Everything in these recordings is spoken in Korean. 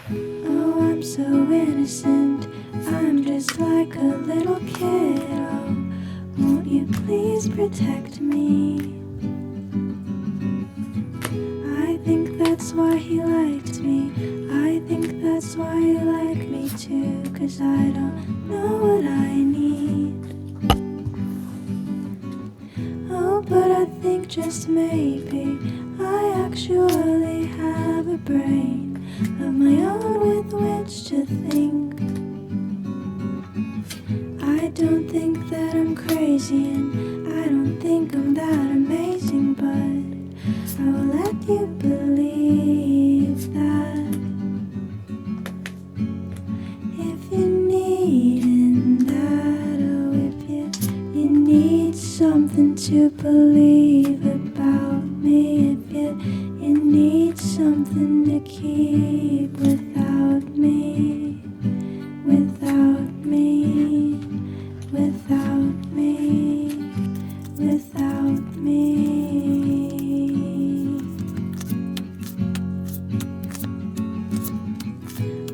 Oh, I'm so innocent. I'm just like a little kid. Oh, won't you please protect me? I think that's why he liked me. I think that's why you like me too. 'Cause I don't know what I need. Oh, but I think just maybe I actually have a brain of my own with which to think. I don't think that I'm crazy, and I don't think I'm that amazing, but I will let you believe that. If you're needing that, oh, if you need something to believe about me, if you need something to keep without me, without me, without me, without me.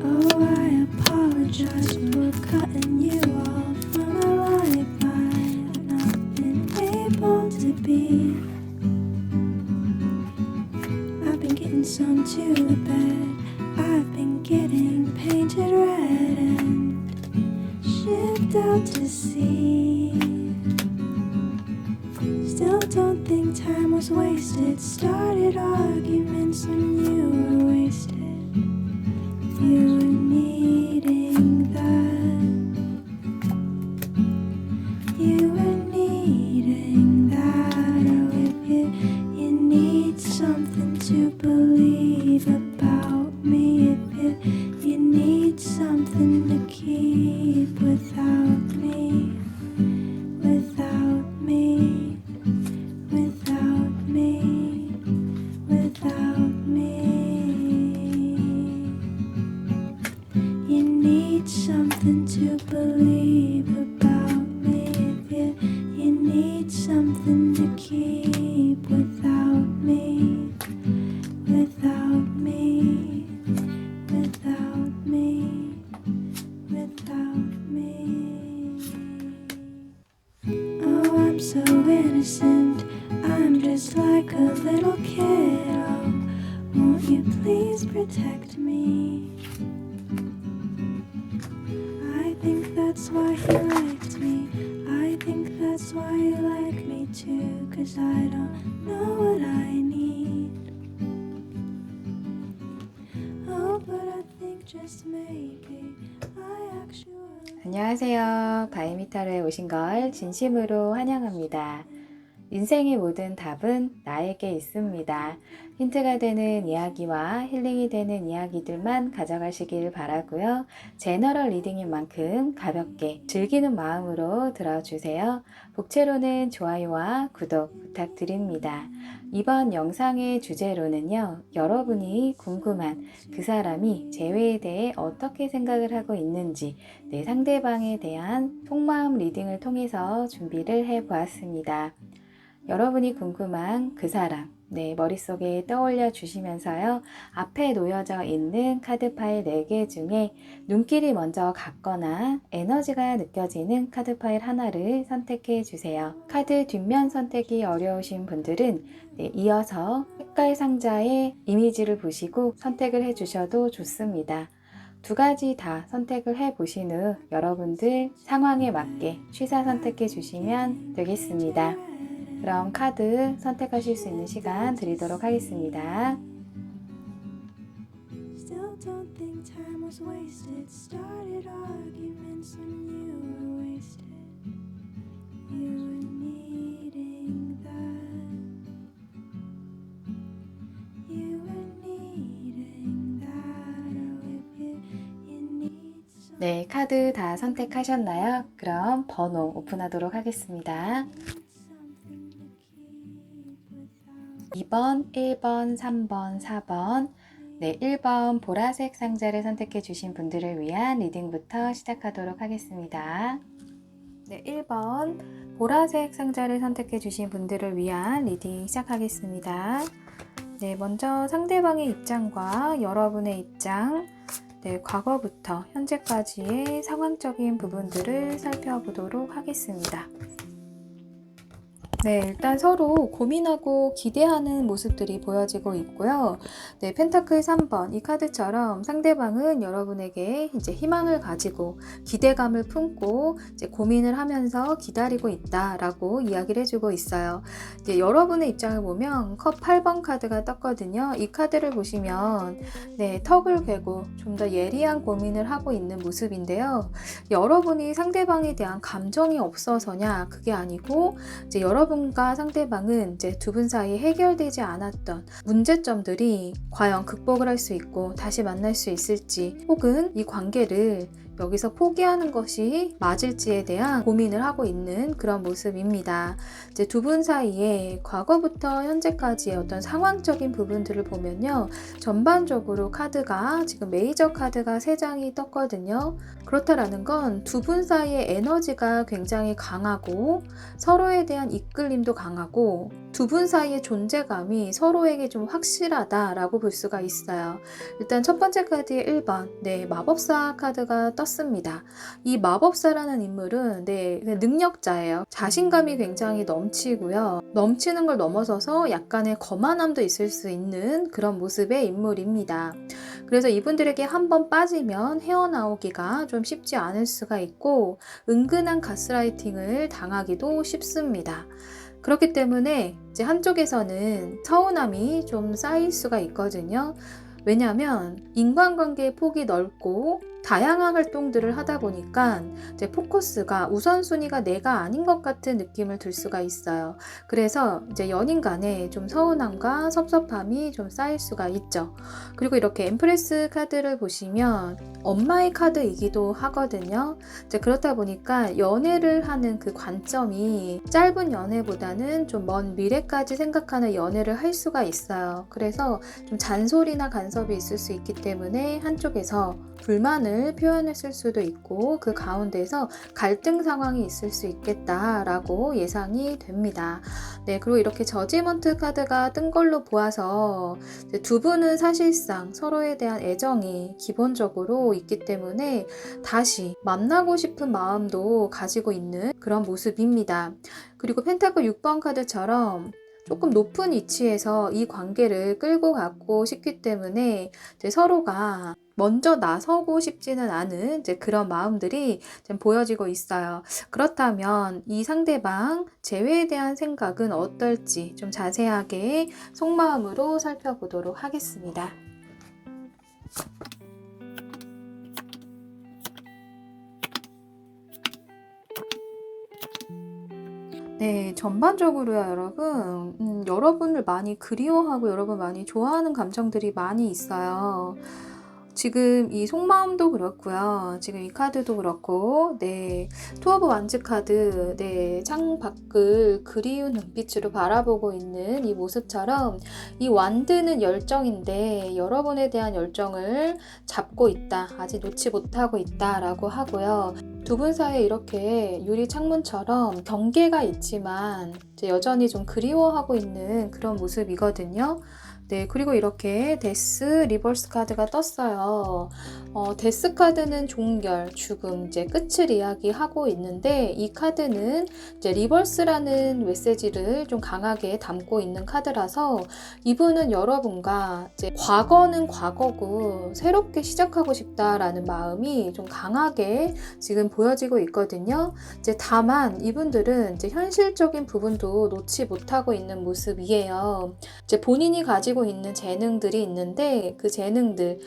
Oh, I apologize for cutting you off from a life I've not been able to be. I've been getting some to the bed. I've been getting painted red and shipped out to sea. Still don't think time was wasted. Started arguments when you were wasted. If you were needing that, you were needing that. Oh, if you need something to believe about me, if you need something to keep without me, without me, without me, without me. You need something to believe about me, if you need something to keep without me, without me, without me, without me. Oh, I'm so innocent. I'm just like a little kid. Oh, won't you please protect me? I think that's why he liked me. I think that's why you like me too. 'Cause I don't know what I need. Oh, but I think just maybe I actually. 안녕하세요. 바이미타르에 오신 걸 진심으로 환영합니다. 인생의 모든 답은 나에게 있습니다. 힌트가 되는 이야기와 힐링이 되는 이야기들만 가져가시길 바라고요. 제너럴 리딩인 만큼 가볍게 즐기는 마음으로 들어주세요. 복채로는 좋아요와 구독 부탁드립니다. 이번 영상의 주제로는요, 여러분이 궁금한 그 사람이 재회에 대해 어떻게 생각을 하고 있는지 내 상대방에 대한 속마음 리딩을 통해서 준비를 해보았습니다. 여러분이 궁금한 그 사람, 머릿속에 떠올려 주시면서요. 앞에 놓여져 있는 카드 파일 4개 중에 눈길이 먼저 갔거나 에너지가 느껴지는 카드 파일 하나를 선택해 주세요. 카드 뒷면 선택이 어려우신 분들은 이어서 색깔 상자의 이미지를 보시고 선택을 해 주셔도 좋습니다. 두 가지 다 선택을 해 보신 후 여러분들 상황에 맞게 취사 선택해 주시면 되겠습니다. 그럼 카드 선택하실 수 있는 시간 드리도록 하겠습니다. Still don't think time was wasted. Started arguments when you were wasted. You were needing that. You were needing that. Oh, if you need something. 네, 카드 다 선택하셨나요? 그럼 번호 오픈하도록 하겠습니다. 2번, 1번, 3번, 4번. 1번 보라색 상자를 선택해 주신 분들을 위한 리딩부터 시작하도록 하겠습니다. 1번 보라색 상자를 선택해 주신 분들을 위한 리딩 시작하겠습니다. 네, 먼저 상대방의 입장과 여러분의 입장, 네, 과거부터 현재까지의 상황적인 부분들을 살펴보도록 하겠습니다. 네, 일단 서로 고민하고 기대하는 모습들이 보여지고 있고요. 네, 펜타클 3번 이 카드처럼 상대방은 여러분에게 이제 희망을 가지고 기대감을 품고 이제 고민을 하면서 기다리고 있다라고 이야기를 해주고 있어요. 이제 여러분의 입장을 보면 컵 8번 카드가 떴거든요. 이 카드를 보시면 네, 턱을 괴고 좀 더 예리한 고민을 하고 있는 모습인데요. 여러분이 상대방에 대한 감정이 없어서냐? 그게 아니고 이제 여러분과 상대방은 이제 두 분 사이에 해결되지 않았던 문제점들이 과연 극복을 할 수 있고 다시 만날 수 있을지, 혹은 이 관계를 여기서 포기하는 것이 맞을지에 대한 고민을 하고 있는 그런 모습입니다. 이제 두 분 사이에 과거부터 현재까지의 어떤 상황적인 부분들을 보면요. 전반적으로 카드가 지금 메이저 카드가 3장이 떴거든요. 그렇다라는 건 두 분 사이의 에너지가 굉장히 강하고 서로에 대한 이끌림도 강하고 두 분 사이의 존재감이 서로에게 좀 확실하다라고 볼 수가 있어요. 일단 첫 번째 카드의 1번, 네, 마법사 카드가 떴습니다. 이 마법사라는 인물은 네, 능력자예요. 자신감이 굉장히 넘치고요. 넘치는 걸 넘어서서 약간의 거만함도 있을 수 있는 그런 모습의 인물입니다. 그래서 이분들에게 한번 빠지면 헤어나오기가 좀 쉽지 않을 수가 있고 은근한 가스라이팅을 당하기도 쉽습니다. 그렇기 때문에 이제 한쪽에서는 서운함이 좀 쌓일 수가 있거든요. 왜냐하면 인간관계의 폭이 넓고 다양한 활동들을 하다 보니까 이제 포커스가 우선순위가 내가 아닌 것 같은 느낌을 들 수가 있어요. 그래서 이제 연인 간에 좀 서운함과 섭섭함이 좀 쌓일 수가 있죠. 그리고 이렇게 엠프레스 카드를 보시면 엄마의 카드이기도 하거든요. 이제 그렇다 보니까 연애를 하는 그 관점이 짧은 연애보다는 좀 먼 미래까지 생각하는 연애를 할 수가 있어요. 그래서 좀 잔소리나 간섭이 있을 수 있기 때문에 한쪽에서 불만을 표현했을 수도 있고 그 가운데서 갈등 상황이 있을 수 있겠다라고 예상이 됩니다. 네, 그리고 이렇게 저지먼트 카드가 뜬 걸로 보아서 두 분은 사실상 서로에 대한 애정이 기본적으로 있기 때문에 다시 만나고 싶은 마음도 가지고 있는 그런 모습입니다. 그리고 펜타클 6번 카드처럼 조금 높은 위치에서 이 관계를 끌고 가고 싶기 때문에 이제 서로가 먼저 나서고 싶지는 않은 이제 그런 마음들이 좀 보여지고 있어요. 그렇다면 이 상대방 재회에 대한 생각은 어떨지 좀 자세하게 속마음으로 살펴보도록 하겠습니다. 네, 전반적으로요, 여러분. 여러분을 많이 그리워하고 여러분 많이 좋아하는 감정들이 많이 있어요. 지금 이 속마음도 그렇고요. 지금 이 카드도 그렇고, 네, 투 오브 완즈 카드, 네, 창밖을 그리운 눈빛으로 바라보고 있는 이 모습처럼 이 완드는 열정인데 여러분에 대한 열정을 잡고 있다, 아직 놓지 못하고 있다라고 하고요. 두 분 사이에 이렇게 유리 창문처럼 경계가 있지만 이제 여전히 좀 그리워하고 있는 그런 모습이거든요. 네, 그리고 이렇게 데스 리버스 카드가 떴어요. 데스 카드는 종결, 죽음, 이제 끝을 이야기하고 있는데 이 카드는 이제 리버스라는 메시지를 좀 강하게 담고 있는 카드라서 이분은 여러분과 이제 과거는 과거고 새롭게 시작하고 싶다라는 마음이 좀 강하게 지금 보여지고 있거든요. 이제 다만 이분들은 이제 현실적인 부분도 놓지 못하고 있는 모습이에요. 이제 본인이 가지고 있는 재능들이 있는데 그 재능들,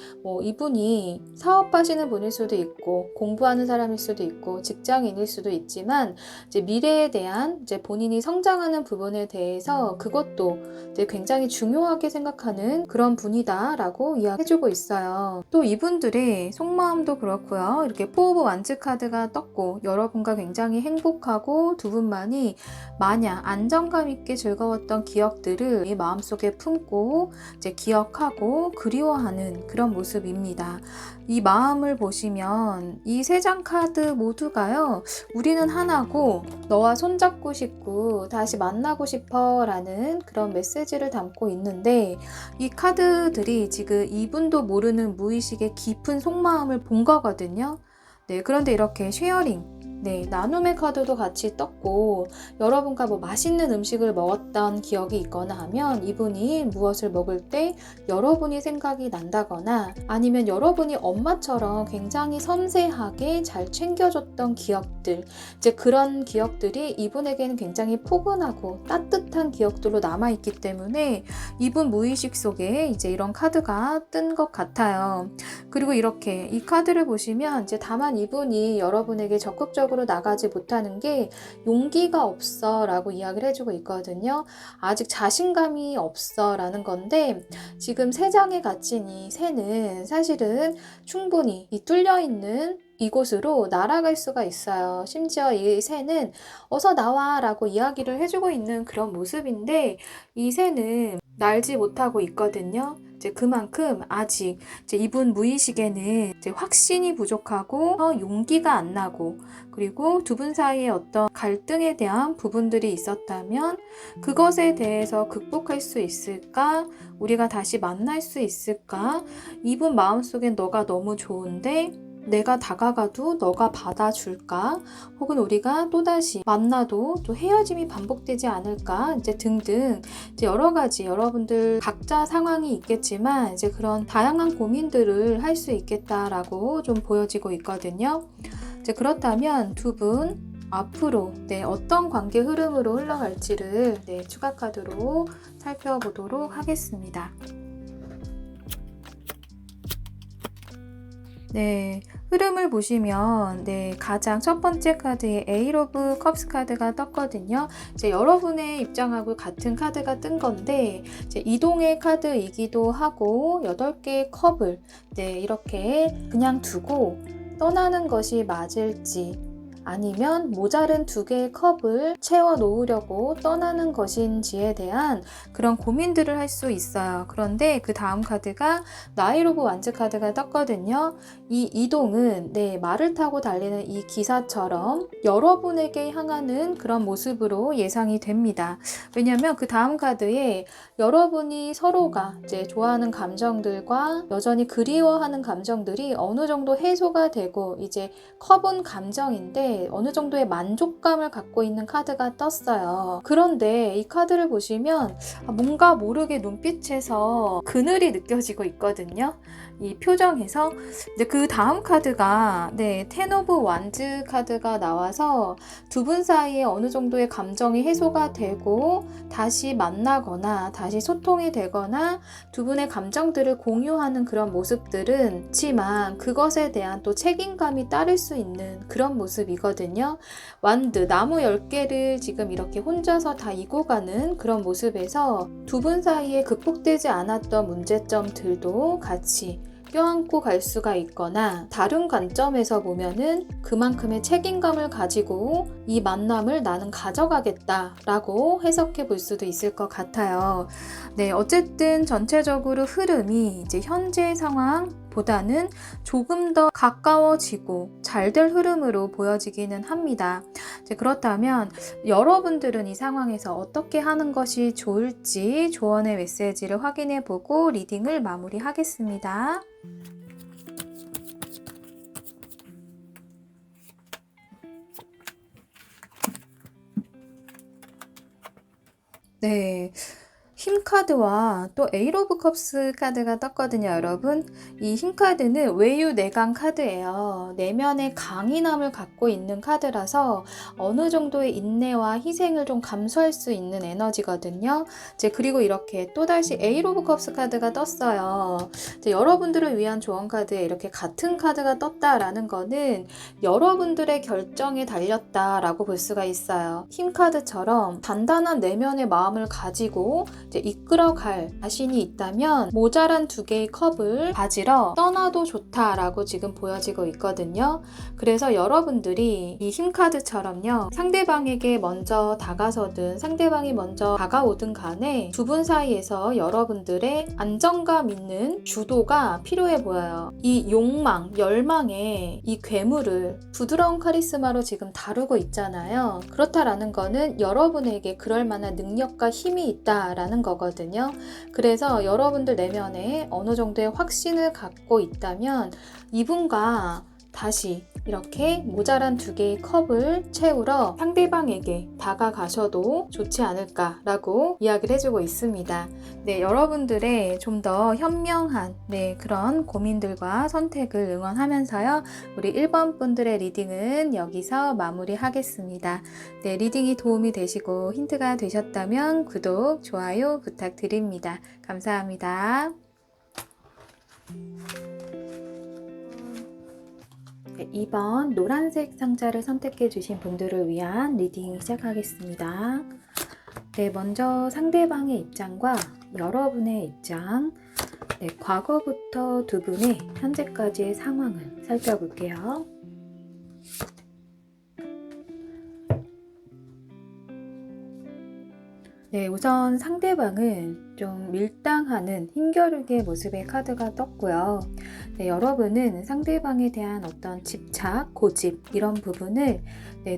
이분이 사업하시는 분일 수도 있고 공부하는 사람일 수도 있고 직장인일 수도 있지만 이제 미래에 대한 이제 본인이 성장하는 부분에 대해서 그것도 이제 굉장히 중요하게 생각하는 그런 분이다라고 이야기해주고 있어요. 또 이분들의 속마음도 그렇고요. 이렇게 포 오브 완즈 카드가 떴고 여러분과 굉장히 행복하고 두 분만이 마냥 안정감 있게 즐거웠던 기억들을 이 마음속에 품고 생각하고 이제 기억하고 그리워하는 그런 모습입니다. 이 마음을 보시면 이 세 장 카드 모두가요, 우리는 하나고 너와 손잡고 싶고 다시 만나고 싶어 라는 그런 메시지를 담고 있는데, 이 카드들이 지금 이분도 모르는 무의식의 깊은 속마음을 본 거거든요. 네, 그런데 이렇게 쉐어링, 나눔의 카드도 같이 떴고, 여러분과 뭐 맛있는 음식을 먹었던 기억이 있거나 하면 이분이 무엇을 먹을 때 여러분이 생각이 난다거나, 아니면 여러분이 엄마처럼 굉장히 섬세하게 잘 챙겨줬던 기억들, 이제 그런 기억들이 이분에게는 굉장히 포근하고 따뜻한 기억들로 남아있기 때문에 이분 무의식 속에 이제 이런 카드가 뜬 것 같아요. 그리고 이렇게 이 카드를 보시면 이제 다만 이분이 여러분에게 적극적으로 나가지 못하는 게 용기가 없어 라고 이야기를 해주고 있거든요. 아직 자신감이 없어 라는 건데, 지금 세 장에 갇힌 이 새는 사실은 충분히 이 뚫려있는 이곳으로 날아갈 수가 있어요. 심지어 이 새는 어서 나와 라고 이야기를 해주고 있는 그런 모습인데, 이 새는 날지 못하고 있거든요. 이제 그만큼 아직 이제 이분 무의식에는 이제 확신이 부족하고 용기가 안 나고, 그리고 두 분 사이에 어떤 갈등에 대한 부분들이 있었다면 그것에 대해서 극복할 수 있을까? 우리가 다시 만날 수 있을까? 이분 마음속엔 너가 너무 좋은데 내가 다가가도 너가 받아줄까? 혹은 우리가 또다시 만나도 또 헤어짐이 반복되지 않을까? 이제 등등, 이제 여러 가지 여러분들 각자 상황이 있겠지만 이제 그런 다양한 고민들을 할 수 있겠다라고 좀 보여지고 있거든요. 이제 그렇다면 두 분 앞으로 어떤 관계 흐름으로 흘러갈지를 추가 카드로 살펴보도록 하겠습니다. 흐름을 보시면 가장 첫 번째 카드에 에잇 오브 컵스 카드가 떴거든요. 이제 여러분의 입장하고 같은 카드가 뜬 건데, 이제 이동의 카드이기도 하고 8개의 컵을 이렇게 그냥 두고 떠나는 것이 맞을지, 아니면 모자른 2개의 컵을 채워 놓으려고 떠나는 것인지에 대한 그런 고민들을 할 수 있어요. 그런데 그 다음 카드가 나이트 오브 완즈 카드가 떴거든요. 이 이동은 말을 타고 달리는 이 기사처럼 여러분에게 향하는 그런 모습으로 예상이 됩니다. 왜냐하면 그 다음 카드에 여러분이 서로가 이제 좋아하는 감정들과 여전히 그리워하는 감정들이 어느 정도 해소가 되고, 이제 컵은 감정인데 어느 정도의 만족감을 갖고 있는 카드가 떴어요. 그런데 이 카드를 보시면 뭔가 모르게 눈빛에서 그늘이 느껴지고 있거든요. 이 표정에서. 그 다음 카드가 텐 오브 완즈 카드가 나와서 두 분 사이에 어느 정도의 감정이 해소가 되고 다시 만나거나 다시 소통이 되거나 두 분의 감정들을 공유하는 그런 모습들은 있지만 그것에 대한 또 책임감이 따를 수 있는 그런 모습이거든요. 완드, 나무 10개를 지금 이렇게 혼자서 다 이고 가는 그런 모습에서 두 분 사이에 극복되지 않았던 문제점들도 같이 껴안고 갈 수가 있거나, 다른 관점에서 보면은 그만큼의 책임감을 가지고 이 만남을 나는 가져가겠다 라고 해석해 볼 수도 있을 것 같아요. 어쨌든 전체적으로 흐름이 이제 현재 상황보다는 조금 더 가까워지고 잘 될 흐름으로 보여지기는 합니다. 이제 그렇다면 여러분들은 이 상황에서 어떻게 하는 것이 좋을지 조언의 메시지를 확인해 보고 리딩을 마무리하겠습니다. 힘 카드와 또 에잇 오브 컵스 카드가 떴거든요, 여러분. 이 힘 카드는 외유 내강 카드예요. 내면의 강인함을 갖고 있는 카드라서 어느 정도의 인내와 희생을 좀 감수할 수 있는 에너지거든요. 그리고 이렇게 또다시 에잇 오브 컵스 카드가 떴어요. 여러분들을 위한 조언 카드에 이렇게 같은 카드가 떴다라는 거는 여러분들의 결정에 달렸다라고 볼 수가 있어요. 힘 카드처럼 단단한 내면의 마음을 가지고 이제 이끌어갈 자신이 있다면 모자란 2개의 컵을 가지러 떠나도 좋다라고 지금 보여지고 있거든요. 그래서 여러분들이 이 힘카드처럼요, 상대방에게 먼저 다가서든 상대방이 먼저 다가오든 간에 두 분 사이에서 여러분들의 안정감 있는 주도가 필요해 보여요. 이 욕망, 열망의 이 괴물을 부드러운 카리스마로 지금 다루고 있잖아요. 그렇다라는 거는 여러분에게 그럴 만한 능력과 힘이 있다라는 거거든요. 그래서 여러분들 내면에 어느 정도의 확신을 갖고 있다면 이분과 다시 이렇게 모자란 2개의 컵을 채우러 상대방에게 다가가셔도 좋지 않을까라고 이야기를 해주고 있습니다. 네, 여러분들의 좀 더 현명한 그런 고민들과 선택을 응원하면서요. 우리 1번 분들의 리딩은 여기서 마무리하겠습니다. 네, 리딩이 도움이 되시고 힌트가 되셨다면 구독, 좋아요 부탁드립니다. 감사합니다. 네, 2번 노란색 상자를 선택해 주신 분들을 위한 리딩 시작하겠습니다. 네, 먼저 상대방의 입장과 여러분의 입장, 과거부터 두 분의 현재까지의 상황을 살펴볼게요. 네, 우선 상대방은 좀 밀당하는 힘겨루기의 모습의 카드가 떴고요. 네, 여러분은 상대방에 대한 어떤 집착, 고집 이런 부분을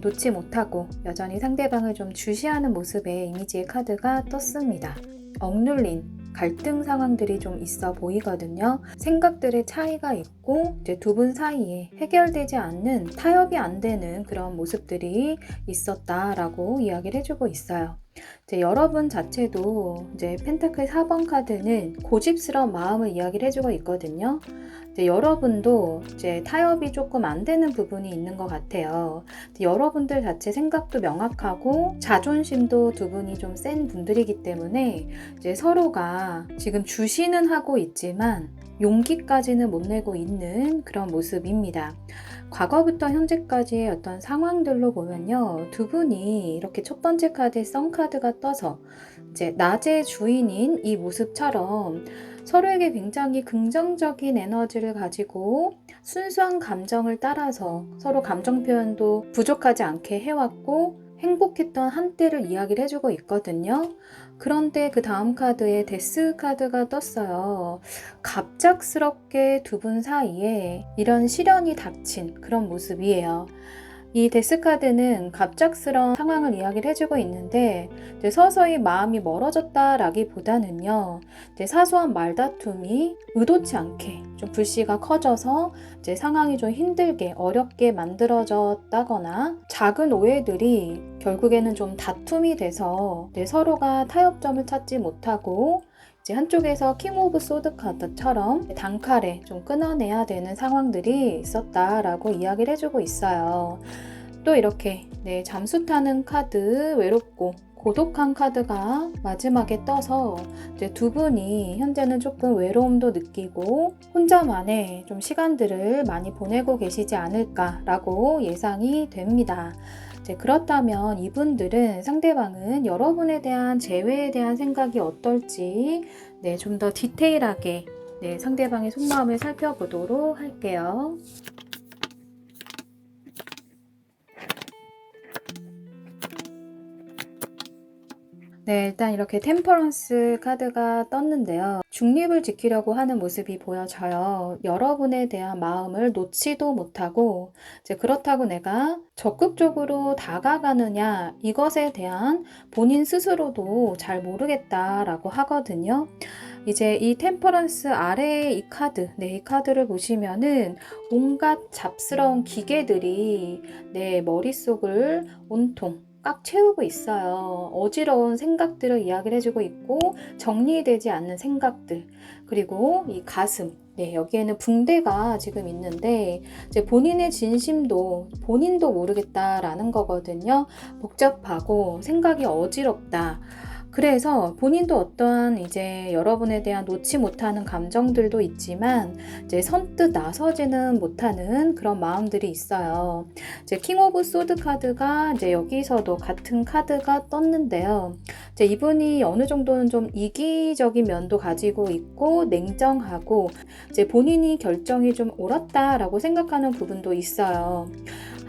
놓지 못하고 여전히 상대방을 좀 주시하는 모습의 이미지의 카드가 떴습니다. 억눌린 갈등 상황들이 좀 있어 보이거든요. 생각들의 차이가 있고 이제 두 분 사이에 해결되지 않는, 타협이 안 되는 그런 모습들이 있었다라고 이야기를 해주고 있어요. 이제 여러분 자체도 이제 펜타클 4번 카드는 고집스러운 마음을 이야기를 해주고 있거든요. 이제 여러분도 이제 타협이 조금 안 되는 부분이 있는 것 같아요. 여러분들 자체 생각도 명확하고 자존심도 두 분이 좀 센 분들이기 때문에 이제 서로가 지금 주시는 하고 있지만 용기까지는 못 내고 있는 그런 모습입니다. 과거부터 현재까지의 어떤 상황들로 보면요, 두 분이 이렇게 첫 번째 카드에 썬카드가 떠서 이제 낮의 주인인 이 모습처럼 서로에게 굉장히 긍정적인 에너지를 가지고 순수한 감정을 따라서 서로 감정 표현도 부족하지 않게 해왔고 행복했던 한때를 이야기를 해주고 있거든요. 그런데 그 다음 카드에 데스 카드가 떴어요. 갑작스럽게 두 분 사이에 이런 시련이 닥친 그런 모습이에요. 이 데스카드는 갑작스러운 상황을 이야기를 해주고 있는데 이제 서서히 마음이 멀어졌다라기보다는요, 이제 사소한 말다툼이 의도치 않게 좀 불씨가 커져서 이제 상황이 좀 힘들게 어렵게 만들어졌다거나 작은 오해들이 결국에는 좀 다툼이 돼서 이제 서로가 타협점을 찾지 못하고 이제 한쪽에서 킹 오브 소드 카드처럼 단칼에 좀 끊어내야 되는 상황들이 있었다라고 이야기를 해주고 있어요. 또 이렇게 잠수 타는 카드, 외롭고 고독한 카드가 마지막에 떠서 이제 두 분이 현재는 조금 외로움도 느끼고 혼자만의 좀 시간들을 많이 보내고 계시지 않을까라고 예상이 됩니다. 그렇다면 이분들은, 상대방은 여러분에 대한 재회에 대한 생각이 어떨지 좀 더 디테일하게 상대방의 속마음을 살펴보도록 할게요. 일단 이렇게 템퍼런스 카드가 떴는데요. 중립을 지키려고 하는 모습이 보여져요. 여러분에 대한 마음을 놓지도 못하고 이제 그렇다고 내가 적극적으로 다가가느냐, 이것에 대한 본인 스스로도 잘 모르겠다라고 하거든요. 이제 이 템퍼런스 아래의 이 카드, 이 카드를 보시면은 온갖 잡스러운 기계들이 내 머릿속을 온통 꽉 채우고 있어요. 어지러운 생각들을 이야기를 해주고 있고 정리되지 않는 생각들, 그리고 이 가슴, 여기에는 붕대가 지금 있는데 이제 본인의 진심도 본인도 모르겠다라는 거거든요. 복잡하고 생각이 어지럽다. 그래서 본인도 어떠한 이제 여러분에 대한 놓지 못하는 감정들도 있지만 이제 선뜻 나서지는 못하는 그런 마음들이 있어요. 이제 킹 오브 소드 카드가 이제 여기서도 같은 카드가 떴는데요. 이제 이분이 어느 정도는 좀 이기적인 면도 가지고 있고 냉정하고 이제 본인이 결정이 좀 옳았다라고 생각하는 부분도 있어요.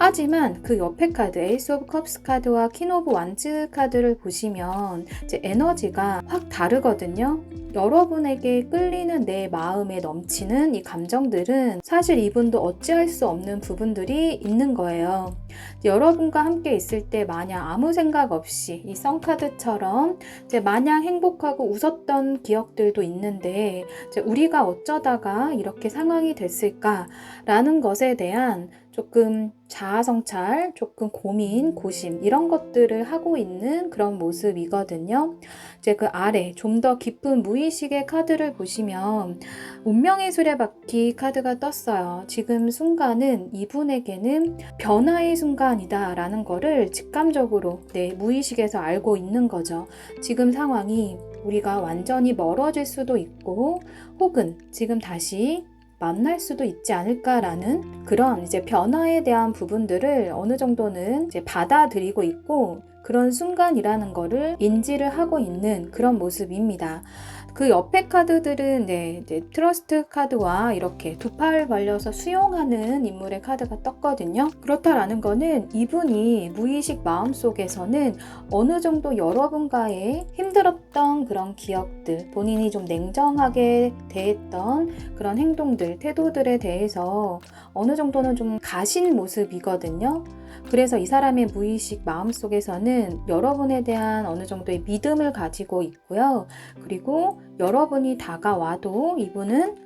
하지만 그 옆에 카드 에이스 오브 컵스 카드와 퀸 오브 완즈 카드를 보시면 이제 에너지가 확 다르거든요. 여러분에게 끌리는 내 마음에 넘치는 이 감정들은 사실 이분도 어찌할 수 없는 부분들이 있는 거예요. 여러분과 함께 있을 때 마냥 아무 생각 없이 이 선카드처럼 이제 마냥 행복하고 웃었던 기억들도 있는데 이제 우리가 어쩌다가 이렇게 상황이 됐을까라는 것에 대한 조금 자아성찰, 조금 고민, 고심 이런 것들을 하고 있는 그런 모습이거든요. 이제 그 아래 좀 더 깊은 무의식의 카드를 보시면 운명의 수레바퀴 카드가 떴어요. 지금 순간은 이분에게는 변화의 순간이다 라는 거를 직감적으로 무의식에서 알고 있는 거죠. 지금 상황이 우리가 완전히 멀어질 수도 있고 혹은 지금 다시 만날 수도 있지 않을까라는 그런 이제 변화에 대한 부분들을 어느 정도는 이제 받아들이고 있고 그런 순간이라는 거를 인지를 하고 있는 그런 모습입니다. 그 옆에 카드들은 이제 트러스트 카드와 이렇게 두 팔 벌려서 수용하는 인물의 카드가 떴거든요. 그렇다라는 거는 이분이 무의식 마음속에서는 어느 정도 여러분과의 힘들었던 그런 기억들, 본인이 좀 냉정하게 대했던 그런 행동들, 태도들에 대해서 어느 정도는 좀 가신 모습이거든요. 그래서 이 사람의 무의식 마음속에서는 여러분에 대한 어느 정도의 믿음을 가지고 있고요. 그리고 여러분이 다가와도 이분은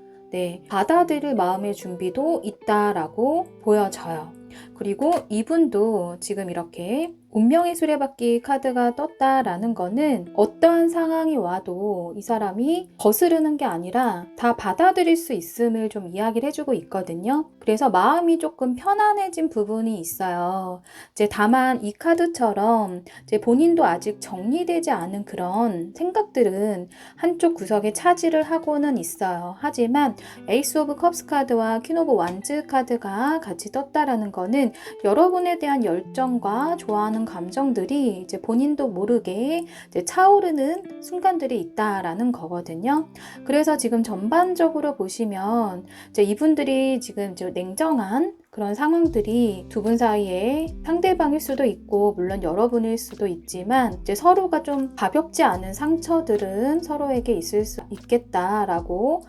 받아들일 마음의 준비도 있다라고 보여져요. 그리고 이분도 지금 이렇게 운명의 수레바퀴 카드가 떴다라는 거는 어떠한 상황이 와도 이 사람이 거스르는 게 아니라 다 받아들일 수 있음을 좀 이야기를 해주고 있거든요. 그래서 마음이 조금 편안해진 부분이 있어요. 이제 다만 이 카드처럼 이제 본인도 아직 정리되지 않은 그런 생각들은 한쪽 구석에 차지를 하고는 있어요. 하지만 에이스 오브 컵스 카드와 퀸 오브 완즈 카드가 같이 떴다라는 거는 여러분에 대한 열정과 좋아하는 감정들이 이제 본인도 모르게 이제 차오르는 순간들이 있다라는 거거든요. 그래서 지금 전반적으로 보시면 이제 이분들이 지금 이제 냉정한 그런 상황들이 두 분 사이에 상대방일 수도 있고 물론 여러분일 수도 있지만 이제 서로가 좀 가볍지 않은 상처들은 서로에게 있을 수 있겠다라고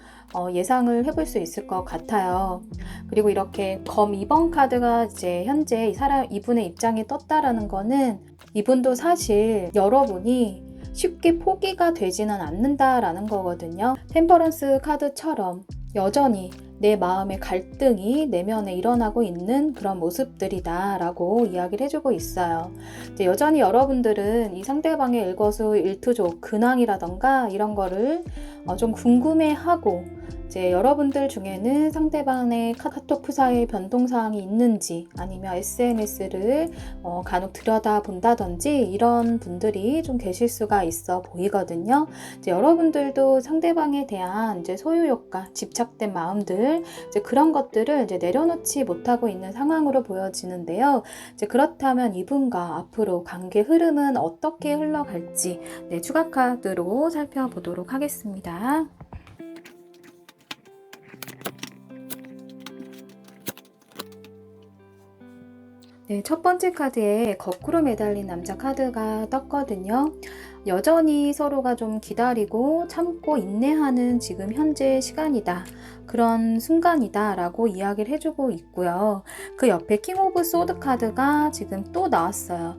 예상을 해볼 수 있을 것 같아요. 그리고 이렇게 검 2번 카드가 이제 현재 이분의 입장에 떴다라는 거는 이분도 사실 여러분이 쉽게 포기가 되지는 않는다라는 거거든요. 템퍼런스 카드처럼 여전히 내 마음의 갈등이 내면에 일어나고 있는 그런 모습들이다 라고 이야기를 해주고 있어요. 이제 여전히 여러분들은 이 상대방의 일거수일투족, 근황이라던가 이런 거를 좀 궁금해하고 이제 여러분들 중에는 상대방의 카톡 프사의 변동사항이 있는지 아니면 SNS를 간혹 들여다본다든지 이런 분들이 좀 계실 수가 있어 보이거든요. 이제 여러분들도 상대방에 대한 이제 소유욕과 집착된 마음들 이제 그런 것들을 이제 내려놓지 못하고 있는 상황으로 보여지는데요. 이제 그렇다면 이분과 앞으로 관계 흐름은 어떻게 흘러갈지 추가 카드로 살펴보도록 하겠습니다. 첫 번째 카드에 거꾸로 매달린 남자 카드가 떴거든요. 여전히 서로가 좀 기다리고 참고 인내하는 지금 현재 시간이다. 그런 순간이다 라고 이야기를 해주고 있고요. 그 옆에 킹 오브 소드 카드가 지금 또 나왔어요.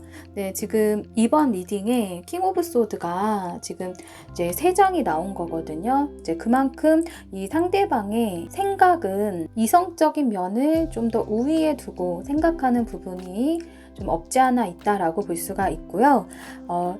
지금 이번 리딩에 킹 오브 소드가 지금 이제 3장이 나온 거거든요. 이제 그만큼 이 상대방의 생각은 이성적인 면을 좀 더 우위에 두고 생각하는 부분이 좀 없지 않아 있다라고 볼 수가 있고요.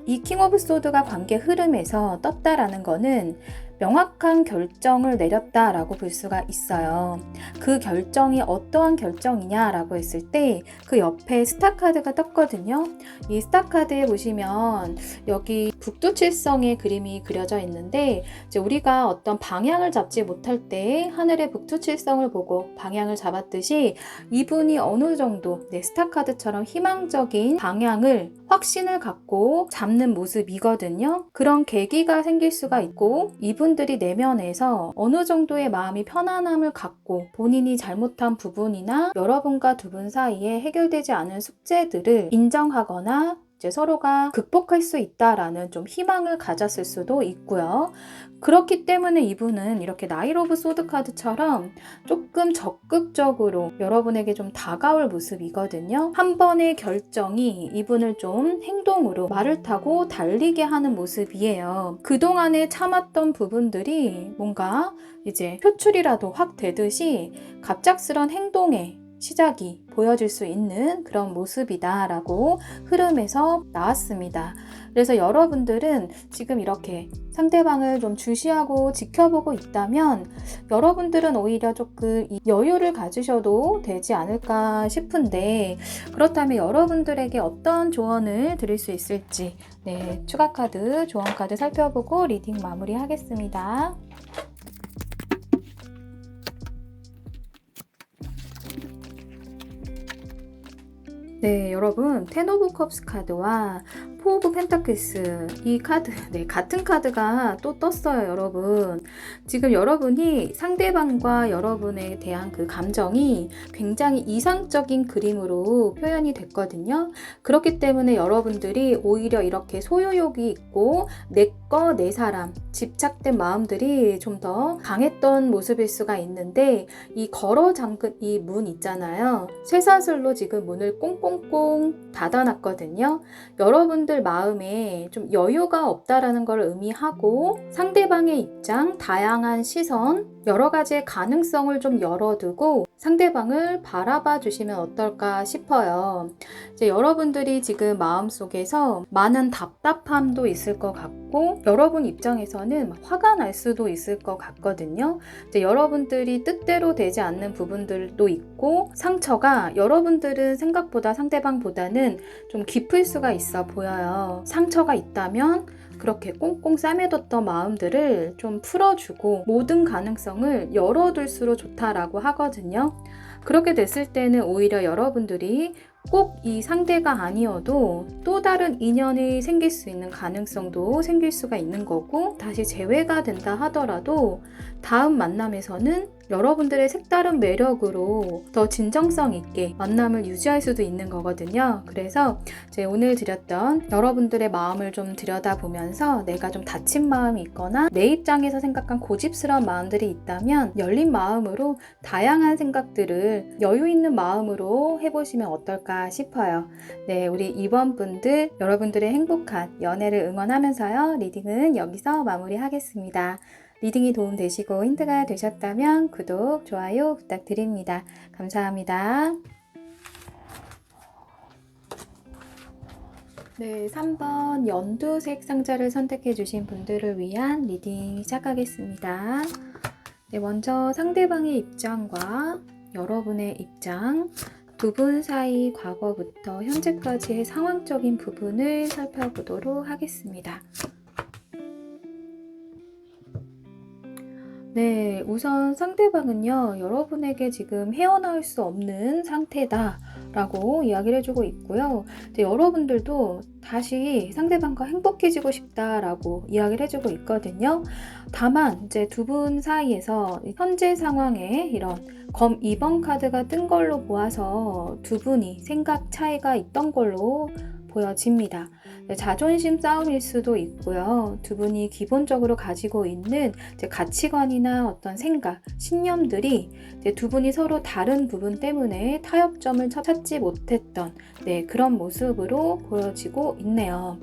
이 킹 오브 소드가 관계 흐름에서 떴다라는 거는 명확한 결정을 내렸다라고 볼 수가 있어요. 그 결정이 어떠한 결정이냐라고 했을 때 그 옆에 스타카드가 떴거든요. 이 스타카드에 보시면 여기 북두칠성의 그림이 그려져 있는데 이제 우리가 어떤 방향을 잡지 못할 때 하늘의 북두칠성을 보고 방향을 잡았듯이 이분이 어느 정도 스타카드처럼 희망적인 방향을 확신을 갖고 잡는 모습이거든요. 그런 계기가 생길 수가 있고 이분들이 내면에서 어느 정도의 마음이 편안함을 갖고 본인이 잘못한 부분이나 여러분과 두 분 사이에 해결되지 않은 숙제들을 인정하거나 이제 서로가 극복할 수 있다라는 좀 희망을 가졌을 수도 있고요. 그렇기 때문에 이분은 이렇게 나이트 오브 소드 카드처럼 조금 적극적으로 여러분에게 좀 다가올 모습이거든요. 한 번의 결정이 이분을 좀 행동으로 말을 타고 달리게 하는 모습이에요. 그동안에 참았던 부분들이 뭔가 이제 표출이라도 확 되듯이 갑작스런 행동에 시작이 보여질 수 있는 그런 모습이다라고 흐름에서 나왔습니다. 그래서 여러분들은 지금 이렇게 상대방을 좀 주시하고 지켜보고 있다면 여러분들은 오히려 조금 여유를 가지셔도 되지 않을까 싶은데 그렇다면 여러분들에게 어떤 조언을 드릴 수 있을지 추가 카드, 조언 카드 살펴보고 리딩 마무리하겠습니다. 여러분 텐 오브 컵스 카드와 포 오브 펜타클스 이 카드 같은 카드가 또 떴어요. 여러분 지금 여러분이 상대방과 여러분에 대한 그 감정이 굉장히 이상적인 그림으로 표현이 됐거든요. 그렇기 때문에 여러분들이 오히려 이렇게 소유욕이 있고 내 거, 내 사람 집착된 마음들이 좀 더 강했던 모습일 수가 있는데 이 걸어 잠근 이 문 있잖아요. 쇠사슬로 지금 문을 꽁꽁꽁 닫아놨거든요. 여러분들 마음에 좀 여유가 없다라는 걸 의미하고 상대방의 입장, 다양한 시선, 여러 가지의 가능성을 좀 열어두고 상대방을 바라봐 주시면 어떨까 싶어요. 이제 여러분들이 지금 마음속에서 많은 답답함도 있을 것 같고 여러분 입장에서는 화가 날 수도 있을 것 같거든요. 이제 여러분들이 뜻대로 되지 않는 부분들도 있고 상처가 여러분들은 생각보다 상대방보다는 좀 깊을 수가 있어 보여요. 상처가 있다면 그렇게 꽁꽁 싸매뒀던 마음들을 좀 풀어주고 모든 가능성을 열어둘수록 좋다라고 하거든요. 그렇게 됐을 때는 오히려 여러분들이 꼭 이 상대가 아니어도 또 다른 인연이 생길 수 있는 가능성도 생길 수가 있는 거고 다시 재회가 된다 하더라도 다음 만남에서는 여러분들의 색다른 매력으로 더 진정성 있게 만남을 유지할 수도 있는 거거든요. 그래서 이제 오늘 드렸던 여러분들의 마음을 좀 들여다보면서 내가 좀 다친 마음이 있거나 내 입장에서 생각한 고집스러운 마음들이 있다면 열린 마음으로 다양한 생각들을 여유 있는 마음으로 해보시면 어떨까 싶어요. 우리 이번 분들 여러분들의 행복한 연애를 응원하면서요. 리딩은 여기서 마무리하겠습니다. 리딩이 도움되시고 힌트가 되셨다면 구독, 좋아요 부탁드립니다. 감사합니다. 3번 연두색 상자를 선택해 주신 분들을 위한 리딩 시작하겠습니다. 먼저 상대방의 입장과 여러분의 입장, 두 분 사이 과거부터 현재까지의 상황적인 부분을 살펴보도록 하겠습니다. 우선 상대방은요, 여러분에게 지금 헤어나올 수 없는 상태다 라고 이야기를 해주고 있고요. 여러분들도 다시 상대방과 행복해지고 싶다라고 이야기를 해주고 있거든요. 다만 이제 두 분 사이에서 현재 상황에 이런 검 2번 카드가 뜬 걸로 보아서 두 분이 생각 차이가 있던 걸로 보여집니다. 자존심 싸움일 수도 있고요. 두 분이 기본적으로 가지고 있는 가치관이나 어떤 생각, 신념들이 두 분이 서로 다른 부분 때문에 타협점을 찾지 못했던 그런 모습으로 보여지고 있네요.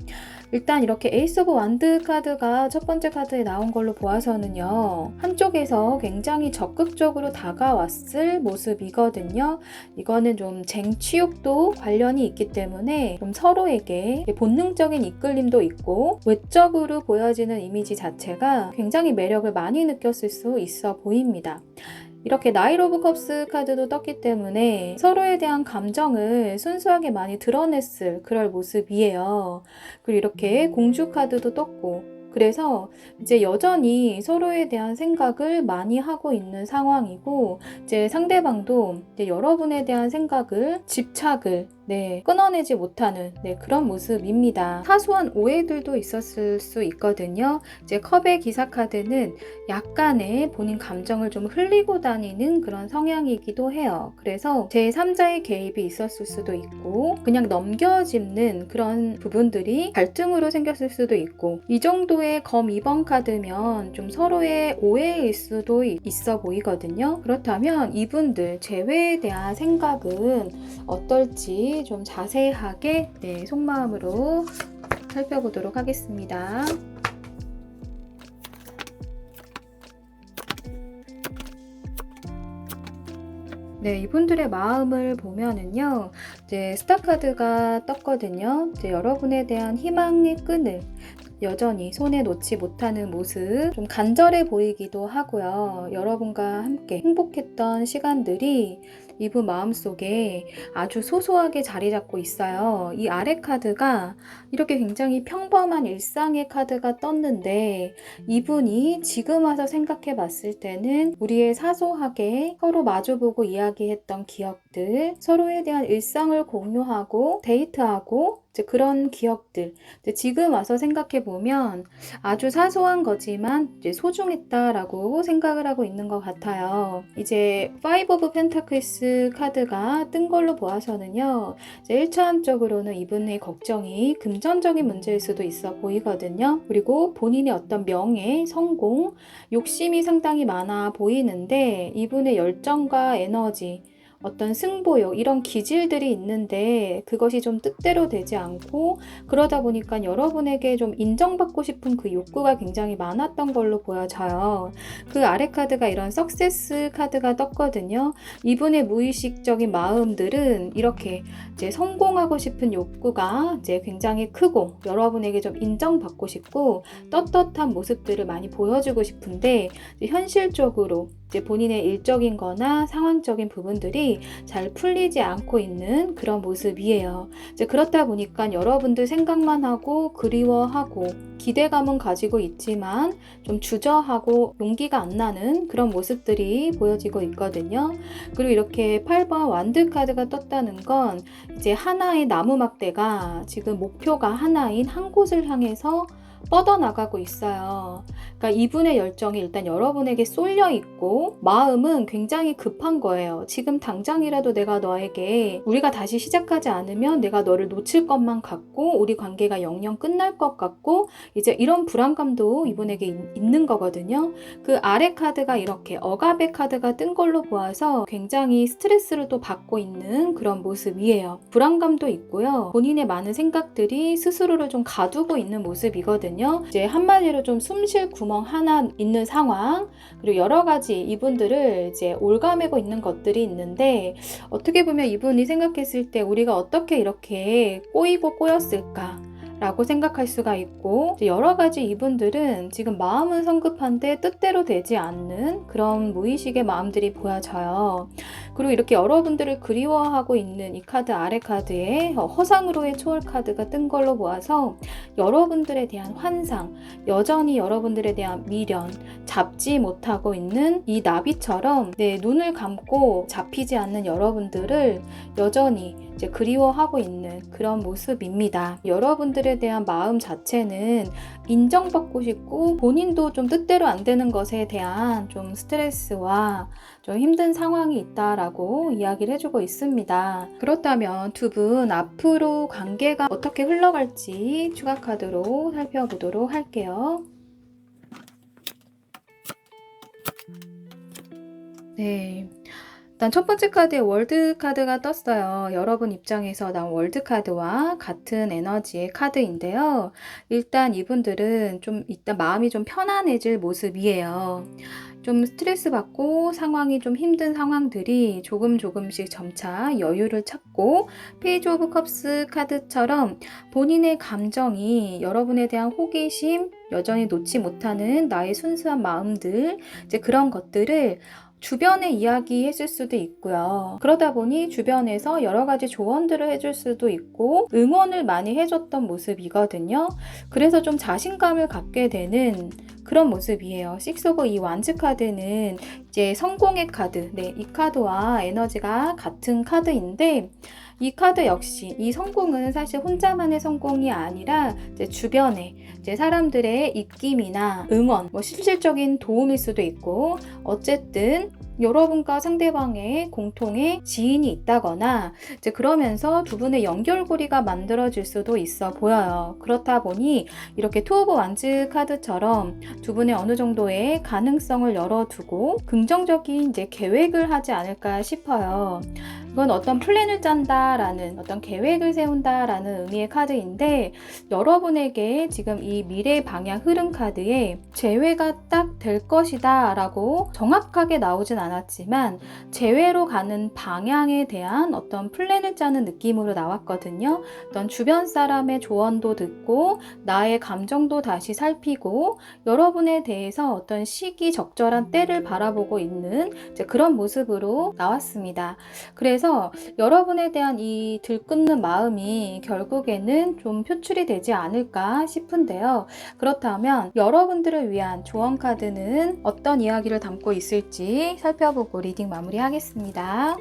일단 이렇게 에이스 오브 완드 카드가 첫 번째 카드에 나온 걸로 보아서는요. 한쪽에서 굉장히 적극적으로 다가왔을 모습이거든요. 이거는 좀 쟁취욕도 관련이 있기 때문에 좀 서로에게 본능적인 이끌림도 있고 외적으로 보여지는 이미지 자체가 굉장히 매력을 많이 느꼈을 수 있어 보입니다. 이렇게 나이트 오브 컵스 카드도 떴기 때문에 서로에 대한 감정을 순수하게 많이 드러냈을 그럴 모습이에요. 그리고 이렇게 공주 카드도 떴고, 그래서 이제 여전히 서로에 대한 생각을 많이 하고 있는 상황이고, 이제 상대방도 이제 여러분에 대한 생각을, 집착을 끊어내지 못하는 그런 모습입니다. 사소한 오해들도 있었을 수 있거든요. 이제 컵의 기사 카드는 약간의 본인 감정을 좀 흘리고 다니는 그런 성향이기도 해요. 그래서 제3자의 개입이 있었을 수도 있고 그냥 넘겨짚는 그런 부분들이 갈등으로 생겼을 수도 있고, 이 정도의 검 2번 카드면 좀 서로의 오해일 수도 있어 보이거든요. 그렇다면 이분들 재회에 대한 생각은 어떨지 좀 자세하게 속마음으로 살펴보도록 하겠습니다. 이분들의 마음을 보면은요, 이제 스타 카드가 떴거든요. 이제 여러분에 대한 희망의 끈을 여전히 손에 놓지 못하는 모습, 좀 간절해 보이기도 하고요. 여러분과 함께 행복했던 시간들이 이분 마음속에 아주 소소하게 자리 잡고 있어요. 이 아래 카드가 이렇게 굉장히 평범한 일상의 카드가 떴는데, 이분이 지금 와서 생각해 봤을 때는 우리의 사소하게 서로 마주보고 이야기했던 기억들, 서로에 대한 일상을 공유하고 데이트하고 그런 기억들, 지금 와서 생각해 보면 아주 사소한 거지만 이제 소중했다라고 생각을 하고 있는 것 같아요. 이제 5 오브 펜타클스 카드가 뜬 걸로 보아서는요, 이제 1차원적으로는 이분의 걱정이 금전적인 문제일 수도 있어 보이거든요. 그리고 본인의 어떤 명예, 성공, 욕심이 상당히 많아 보이는데, 이분의 열정과 에너지, 어떤 승부욕, 이런 기질들이 있는데 그것이 좀 뜻대로 되지 않고, 그러다 보니까 여러분에게 좀 인정받고 싶은 그 욕구가 굉장히 많았던 걸로 보여져요. 그 아래 카드가 이런 석세스 카드가 떴거든요. 이분의 무의식적인 마음들은 이렇게 이제 성공하고 싶은 욕구가 이제 굉장히 크고, 여러분에게 좀 인정받고 싶고 떳떳한 모습들을 많이 보여주고 싶은데, 현실적으로 이제 본인의 일적인 거나 상황적인 부분들이 잘 풀리지 않고 있는 그런 모습이에요. 이제 그렇다 보니까 여러분들 생각만 하고 그리워하고 기대감은 가지고 있지만 좀 주저하고 용기가 안 나는 그런 모습들이 보여지고 있거든요. 그리고 이렇게 8번 완드 카드가 떴다는 건 이제 하나의 나무 막대가 지금 목표가 하나인 한 곳을 향해서 뻗어나가고 있어요. 그러니까 이분의 열정이 일단 여러분에게 쏠려 있고 마음은 굉장히 급한 거예요. 지금 당장이라도 내가 너에게, 우리가 다시 시작하지 않으면 내가 너를 놓칠 것만 같고 우리 관계가 영영 끝날 것 같고, 이제 이런 불안감도 이분에게 있는 거거든요. 그 아래 카드가 이렇게 억압의 카드가 뜬 걸로 보아서 굉장히 스트레스를 또 받고 있는 그런 모습이에요. 불안감도 있고요. 본인의 많은 생각들이 스스로를 좀 가두고 있는 모습이거든요. 이제 한마디로 좀 숨 쉴 구멍 하나 있는 상황, 그리고 여러 가지 이분들을 이제 올가매고 있는 것들이 있는데, 어떻게 보면 이분이 생각했을 때 우리가 어떻게 이렇게 꼬이고 꼬였을까 라고 생각할 수가 있고, 여러 가지 이분들은 지금 마음은 성급한데 뜻대로 되지 않는 그런 무의식의 마음들이 보여져요. 그리고 이렇게 여러분들을 그리워하고 있는 이 카드 아래 카드에 허상으로의 초월 카드가 뜬 걸로 보아서 여러분들에 대한 환상, 여전히 여러분들에 대한 미련, 잡지 못하고 있는 이 나비처럼 눈을 감고 잡히지 않는 여러분들을 여전히 이제 그리워하고 있는 그런 모습입니다. 여러분들에 대한 마음 자체는 인정받고 싶고 본인도 좀 뜻대로 안 되는 것에 대한 좀 스트레스와 좀 힘든 상황이 있다라고 이야기를 해주고 있습니다. 그렇다면 두 분 앞으로 관계가 어떻게 흘러갈지 추가 카드로 살펴보도록 할게요. 일단 첫 번째 카드에 월드 카드가 떴어요. 여러분 입장에서 나온 월드 카드와 같은 에너지의 카드인데요. 일단 이분들은 좀 일단 마음이 좀 편안해질 모습이에요. 좀 스트레스 받고 상황이 좀 힘든 상황들이 조금씩 점차 여유를 찾고, 페이지 오브 컵스 카드처럼 본인의 감정이, 여러분에 대한 호기심, 여전히 놓지 못하는 나의 순수한 마음들, 이제 그런 것들을 주변에 이야기했을 수도 있고요. 그러다 보니 주변에서 여러 가지 조언들을 해줄 수도 있고 응원을 많이 해줬던 모습이거든요. 그래서 좀 자신감을 갖게 되는 그런 모습이에요. 식스 오브 이 완즈 카드는 이제 성공의 카드, 이 카드와 에너지가 같은 카드인데, 이 카드 역시 이 성공은 사실 혼자만의 성공이 아니라 이제 주변에 이제 사람들의 입김이나 응원, 실질적인 도움일 수도 있고, 어쨌든 여러분과 상대방의 공통의 지인이 있다거나 이제 그러면서 두 분의 연결고리가 만들어질 수도 있어 보여요. 그렇다 보니 이렇게 투 오브 완즈 카드처럼 두 분의 어느 정도의 가능성을 열어두고 긍정적인 이제 계획을 하지 않을까 싶어요. 이건 어떤 플랜을 짠다라는, 어떤 계획을 세운다라는 의미의 카드인데, 여러분에게 지금 이 미래 방향 흐름 카드에 재회가 딱 될 것이다 라고 정확하게 나오진 않았지만 재회로 가는 방향에 대한 어떤 플랜을 짜는 느낌으로 나왔거든요. 어떤 주변 사람의 조언도 듣고 나의 감정도 다시 살피고 여러분에 대해서 어떤 시기적절한 때를 바라보고 있는 이제 그런 모습으로 나왔습니다. 그래서 여러분에 대한 이 들끓는 마음이 결국에는 좀 표출이 되지 않을까 싶은데요. 그렇다면 여러분들을 위한 조언 카드는 어떤 이야기를 담고 있을지 살펴보고 리딩 마무리하겠습니다.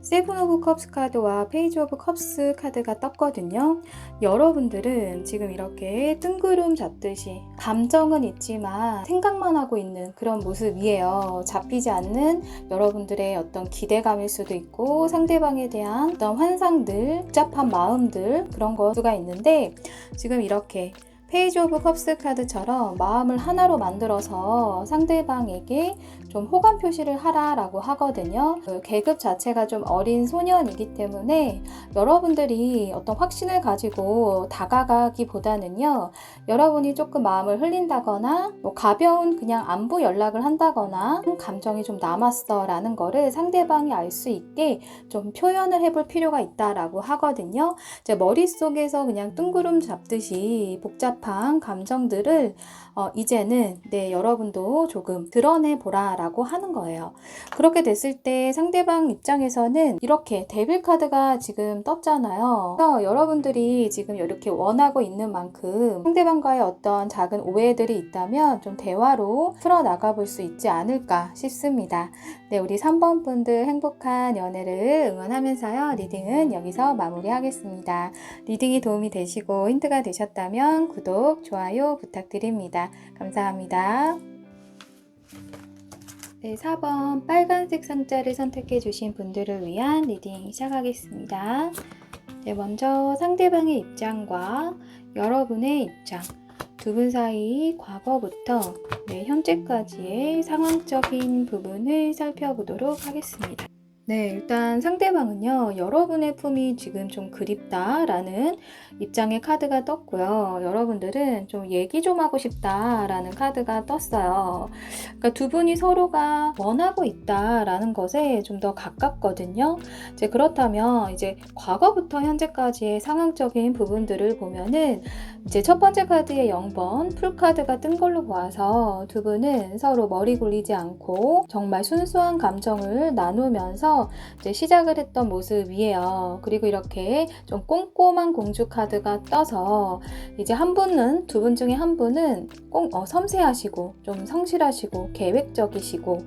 세븐 오브 컵스 카드와 페이지 오브 컵스 카드가 떴거든요. 여러분들은 지금 이렇게 뜬구름 잡듯이 감정은 있지만 생각만 하고 있는 그런 모습이에요. 잡히지 않는 여러분들의 어떤 기대감일 수도 있고 상대방에 대한 어떤 환상들, 복잡한 마음들, 그런 것수가 있는데, 지금 이렇게 페이지 오브 컵스 카드처럼 마음을 하나로 만들어서 상대방에게 좀 호감 표시를 하라라고 하거든요. 그 계급 자체가 좀 어린 소년이기 때문에 여러분들이 어떤 확신을 가지고 다가가기보다는요, 여러분이 조금 마음을 흘린다거나 가벼운 그냥 안부 연락을 한다거나 감정이 좀 남았어 라는 거를 상대방이 알 수 있게 좀 표현을 해볼 필요가 있다라고 하거든요. 제 머릿속에서 그냥 뜬구름 잡듯이 복잡한 감정들을 이제는 여러분도 조금 드러내보라 라고 하는 거예요. 그렇게 됐을 때 상대방 입장에서는 이렇게 데빌 카드가 지금 떴잖아요. 그래서 여러분들이 지금 이렇게 원하고 있는 만큼 상대방과의 어떤 작은 오해들이 있다면 좀 대화로 풀어나가 볼 수 있지 않을까 싶습니다. 우리 3번 분들 행복한 연애를 응원하면서요. 리딩은 여기서 마무리하겠습니다. 리딩이 도움이 되시고 힌트가 되셨다면 구독, 좋아요 부탁드립니다. 감사합니다. 4번 빨간색 상자를 선택해 주신 분들을 위한 리딩 시작하겠습니다. 먼저 상대방의 입장과 여러분의 입장, 두 분 사이 과거부터 현재까지의 상황적인 부분을 살펴보도록 하겠습니다. 일단 상대방은요, 여러분의 품이 지금 좀 그립다라는 입장의 카드가 떴고요. 여러분들은 좀 얘기 좀 하고 싶다라는 카드가 떴어요. 그러니까 두 분이 서로가 원하고 있다라는 것에 좀 더 가깝거든요. 그렇다면 이제 과거부터 현재까지의 상황적인 부분들을 보면은 이제 첫 번째 카드의 0번 풀카드가 뜬 걸로 보아서 두 분은 서로 머리 굴리지 않고 정말 순수한 감정을 나누면서 이제 시작을 했던 모습이에요. 그리고 이렇게 좀 꼼꼼한 공주 카드가 떠서 이제 한 분은, 두 분 중에 한 분은 섬세하시고 좀 성실하시고 계획적이시고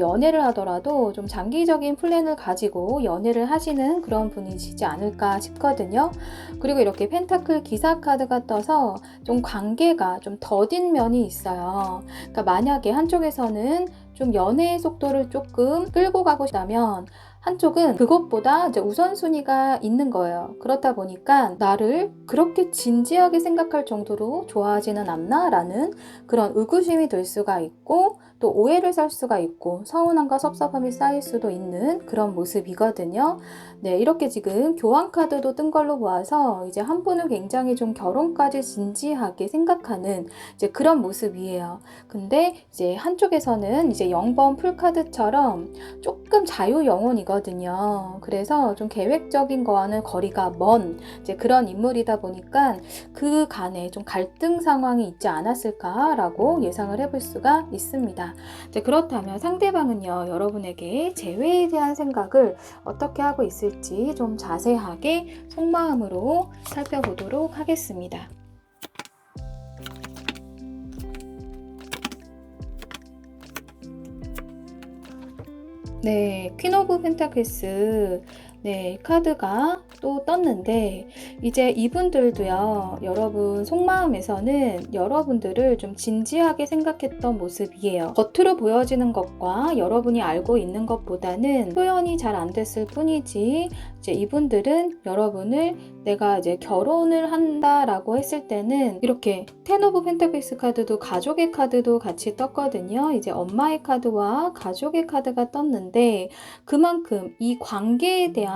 연애를 하더라도 좀 장기적인 플랜을 가지고 연애를 하시는 그런 분이시지 않을까 싶거든요. 그리고 이렇게 펜타클 기사 카드가 떠서 좀 관계가 좀 더딘 면이 있어요. 그러니까 만약에 한쪽에서는 좀 연애의 속도를 조금 끌고 가고 싶다면 한쪽은 그것보다 이제 우선순위가 있는 거예요. 그렇다 보니까 나를 그렇게 진지하게 생각할 정도로 좋아하지는 않나? 라는 그런 의구심이 들 수가 있고 또 오해를 살 수가 있고 서운함과 섭섭함이 쌓일 수도 있는 그런 모습이거든요. 네, 이렇게 지금 교환 카드도 뜬 걸로 보아서 이제 한 분은 굉장히 좀 결혼까지 진지하게 생각하는 이제 그런 모습이에요. 근데 이제 한쪽에서는 이제 0번 풀카드처럼 조금 자유 영혼이거든요. 그래서 좀 계획적인 거와는 거리가 먼 이제 그런 인물이다 보니까 그 간에 좀 갈등 상황이 있지 않았을까라고 예상을 해볼 수가 있습니다. 이제 그렇다면 상대방은요, 여러분에게 재회에 대한 생각을 어떻게 하고 있을지 좀 자세하게 속마음으로 살펴보도록 하겠습니다. 네, 퀸 오브 펜타클스. 네, 카드가 또 떴는데 이제 이분들도요, 여러분 속마음에서는 여러분들을 좀 진지하게 생각했던 모습이에요. 겉으로 보여지는 것과 여러분이 알고 있는 것보다는 표현이 잘 안 됐을 뿐이지, 이제 이분들은 여러분을 내가 이제 결혼을 한다라고 했을 때는 이렇게 텐 오브 펜타클스 카드도 가족의 카드도 같이 떴거든요. 이제 엄마의 카드와 가족의 카드가 떴는데 그만큼 이 관계에 대한